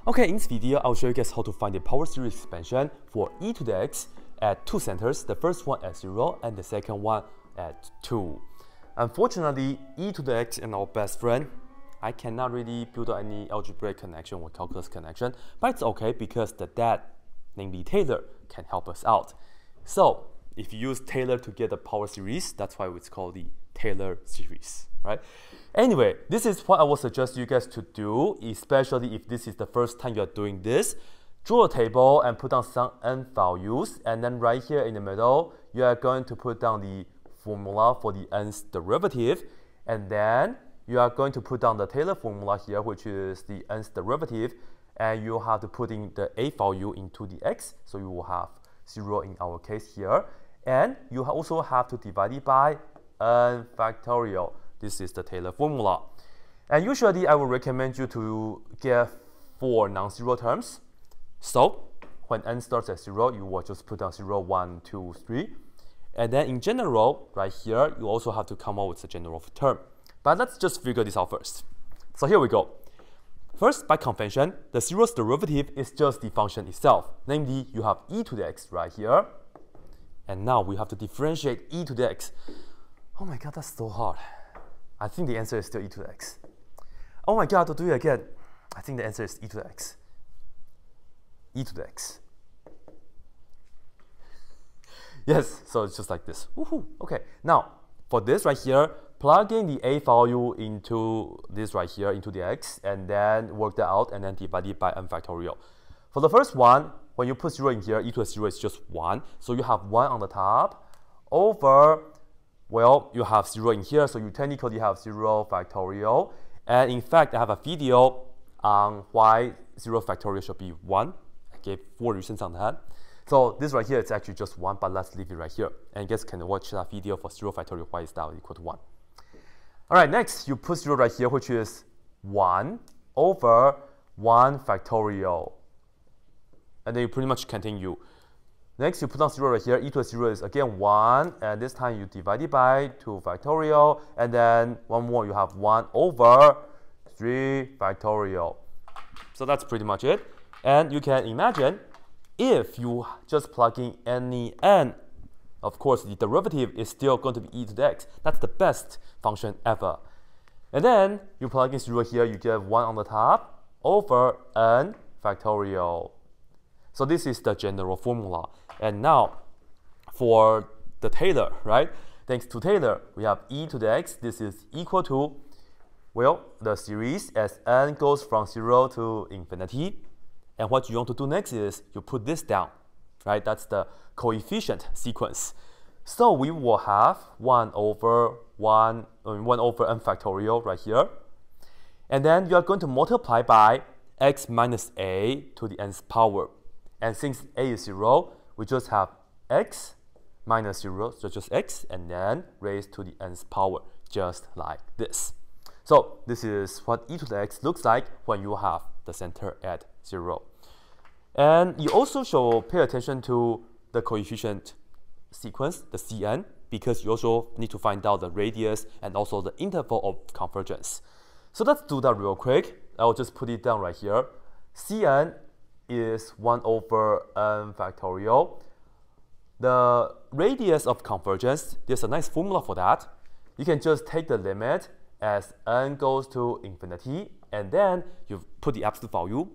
Okay, in this video, I'll show you guys how to find the power series expansion for e to the x at two centers, the first one at 0 and the second one at 2. Unfortunately, e to the x and our best friend, I cannot really build any algebraic connection or calculus connection, but it's okay because the dad, namely Taylor, can help us out. So, if you use Taylor to get the power series, that's why it's called the Taylor series, right? Anyway, this is what I would suggest you guys to do, especially if this is the first time you're doing this. Draw a table and put down some n values, and then right here in the middle, you are going to put down the formula for the nth derivative, and then you are going to put down the Taylor formula here, which is the nth derivative, and you have to put in the a value into the x, so you will have 0 in our case here, and you also have to divide it by n factorial. This is the Taylor formula. And usually I would recommend you to get 4 non-zero terms. So when n starts at 0, you will just put down 0, 1, 2, 3. And then in general, right here, you also have to come up with a general term. But let's just figure this out first. So here we go. First, by convention, the zeroth derivative is just the function itself. Namely, you have e to the x right here. And now we have to differentiate e to the x. Oh my god, that's so hard. I think the answer is still e to the x. Oh my god, to do it again. I think the answer is e to the x. E to the x. Yes, so it's just like this. Woohoo. Okay, now for this right here, plug in the a value into this right here, into the x, and then work that out, and then divide it by n factorial. For the first one, when you put 0 in here, e to the 0 is just 1. So you have 1 on the top over, well, you have 0 in here, so you technically have 0 factorial. And in fact, I have a video on why 0 factorial should be 1. I gave 4 reasons on that. So this right here is actually just 1, but let's leave it right here. And you guys can watch that video for 0 factorial, why is that equal to 1. All right, next, you put 0 right here, which is 1 over 1 factorial. And then you pretty much continue. Next, you put down 0 right here. E to the 0 is again 1, and this time you divide it by 2 factorial, and then one more, you have 1 over 3 factorial. So that's pretty much it. And you can imagine, if you just plug in any n, of course, the derivative is still going to be e to the x. That's the best function ever. And then you plug in 0 here, you get 1 on the top over n factorial. So this is the general formula. And now, for the Taylor, right? Thanks to Taylor, we have e to the x. This is equal to, well, the series as n goes from 0 to infinity. And what you want to do next is you put this down, right? That's the coefficient sequence. So we will have 1 over n factorial right here. And then you are going to multiply by x minus a to the nth power. And since a is 0, we just have x minus 0, so just x, and then raised to the nth power, just like this. So this is what e to the x looks like when you have the center at 0. And you also should pay attention to the coefficient sequence, the Cn, because you also need to find out the radius and also the interval of convergence. So let's do that real quick. I'll just put it down right here. Cn is 1 over n factorial. The radius of convergence, there's a nice formula for that. You can just take the limit as n goes to infinity, and then you put the absolute value,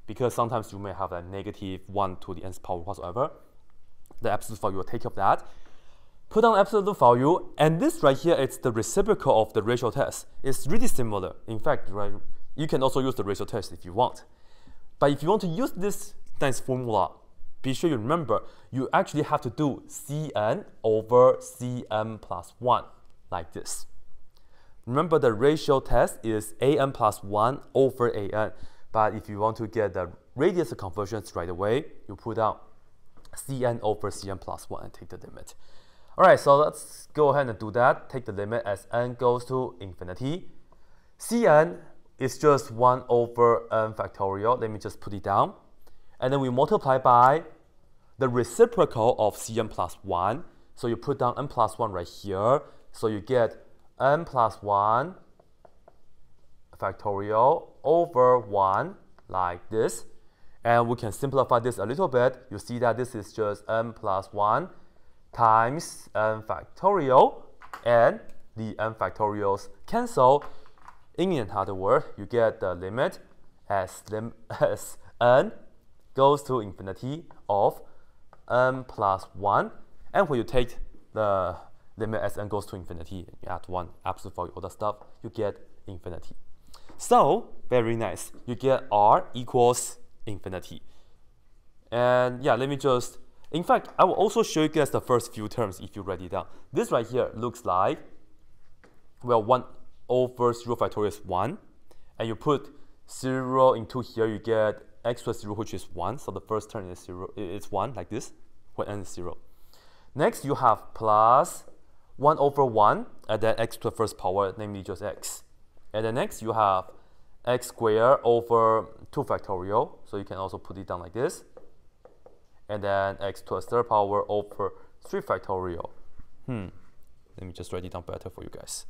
because sometimes you may have a negative 1 to the nth power whatsoever. The absolute value will take care of that. Put down absolute value, and this right here, it's the reciprocal of the ratio test. It's really similar. In fact, right, you can also use the ratio test if you want. But if you want to use this nice formula, be sure you remember, you actually have to do Cn over Cn plus 1, like this. Remember, the ratio test is an plus 1 over an. But if you want to get the radius of convergence right away, you put down Cn over Cn plus 1 and take the limit. All right, so let's go ahead and do that. Take the limit as n goes to infinity. Cn is just 1 over n factorial. Let me just put it down. And then we multiply by the reciprocal of Cn plus 1. So you put down n plus 1 right here. So you get n plus 1 factorial over 1 like this. And we can simplify this a little bit. You see that this is just n plus 1 times n factorial, and the n factorials cancel. In another word, you get the limit as n goes to infinity of n plus 1. And when you take the limit as n goes to infinity, you add 1, absolute value, all that stuff, you get infinity. So, very nice. You get r equals infinity. And yeah, let me just, in fact, I will also show you guys the first few terms if you write it down. This right here looks like, well, 1 over 0 factorial is 1. And you put 0 into here, you get x plus 0, which is 1. So the first term is 0, it's 1, like this, when n is 0. Next, you have plus 1 over 1, and then x to the first power, namely just x. And then next, you have x squared over 2 factorial. So you can also put it down like this. And then x to the third power over 3 factorial. Let me just write it down better for you guys.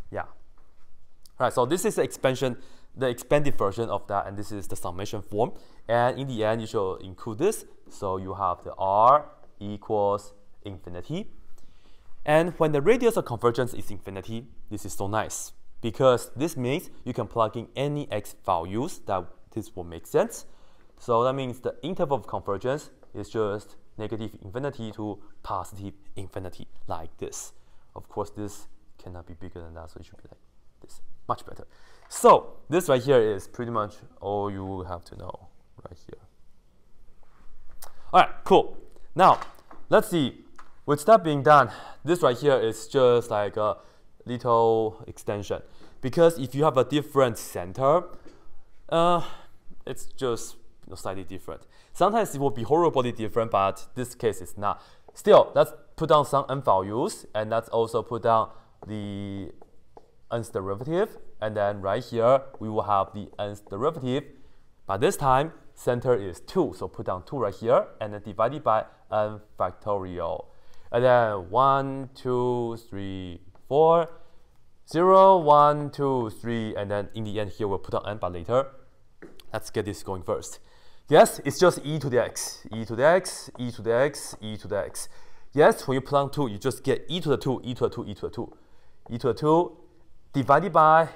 Yeah. All right, so this is the expansion, the expanded version of that, and this is the summation form. And in the end, you should include this. So you have the r equals infinity. And when the radius of convergence is infinity, this is so nice, because this means you can plug in any x values that this will make sense. So that means the interval of convergence is just negative infinity to positive infinity, like this. Of course, this cannot be bigger than that, so it should be like this, much better. So this right here is pretty much all you have to know right here. All right, cool. Now, let's see. With that being done, this right here is just like a little extension. Because if you have a different center, it's just slightly different. Sometimes it will be horribly different, but this case is not. Still, let's put down some n values, and let's also put down the nth derivative. And then right here, we will have the nth derivative. But this time, center is 2, so put down 2 right here, and then divided by n factorial. And then 1, 2, 3, 4, 0, 1, 2, 3, and then in the end here we'll put on n, but later. Let's get this going first. Yes, it's just e to the x, e to the x, e to the x, e to the x. Yes, when you put on 2, you just get e to the 2, e to the 2, e to the 2. E to the 2 divided by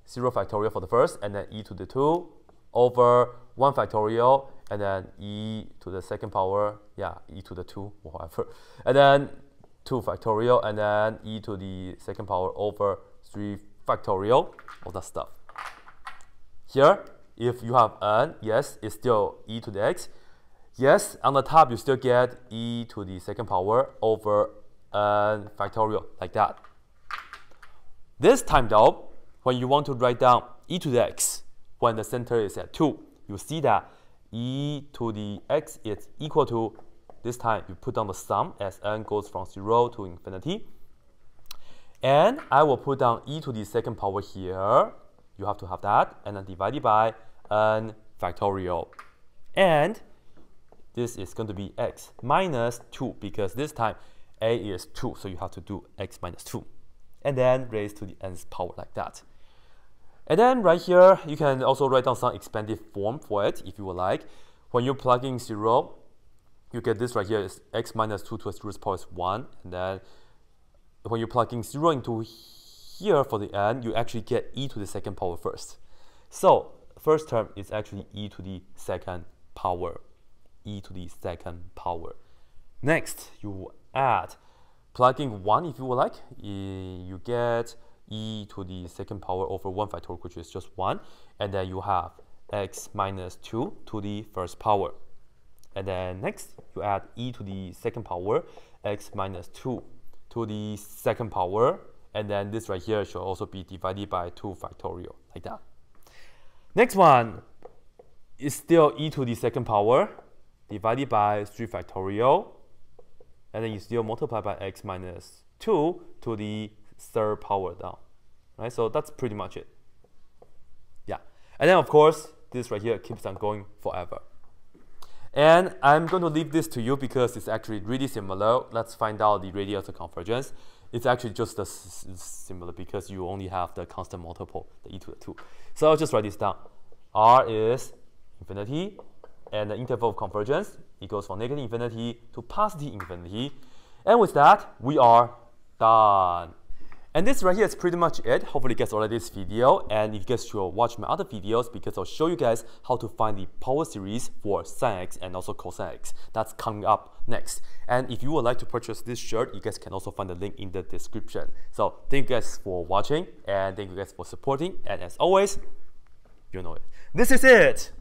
0 factorial for the first, and then e to the 2 over 1 factorial, and then e to the second power, yeah, e to the 2, whatever. And then 2 factorial, and then e to the second power over 3 factorial, all that stuff. Here, if you have n, yes, it's still e to the x. Yes, on the top, you still get e to the second power over n factorial, like that. This time, though, when you want to write down e to the x, when the center is at 2, you see that e to the x is equal to, this time you put down the sum as n goes from 0 to infinity. And I will put down e to the second power here. You have to have that, and then divided by n factorial. And this is going to be x minus 2, because this time a is 2, so you have to do x minus 2. And then raised to the nth power like that. And then right here, you can also write down some expanded form for it if you would like. When you plug in 0, you get this right here is x minus 2 to the 0th power is 1. And then when you plug in 0 into here for the n, you actually get e to the second power first. So first term is actually e to the second power. E to the second power. Next, you add, plugging 1 if you would like, you get e to the second power over 1 factorial, which is just 1. And then you have x minus 2 to the first power. And then next, you add e to the second power, x minus 2 to the second power. And then this right here should also be divided by 2 factorial, like that. Next one is still e to the second power, divided by 3 factorial. And then you still multiply by x minus 2 to the third power down. Right? So that's pretty much it. Yeah. And then of course, this right here keeps on going forever. And I'm going to leave this to you because it's actually really similar. Let's find out the radius of convergence. It's actually just similar because you only have the constant multiple, the e to the 2. So I'll just write this down. R is infinity, and the interval of convergence, it goes from negative infinity to positive infinity. And with that, we are done. And this right here is pretty much it. Hopefully you guys already this video, and you guys should watch my other videos because I'll show you guys how to find the power series for sin x and also cosine x. That's coming up next. And if you would like to purchase this shirt, you guys can also find the link in the description. So thank you guys for watching, and thank you guys for supporting, and as always, you know it. This is it.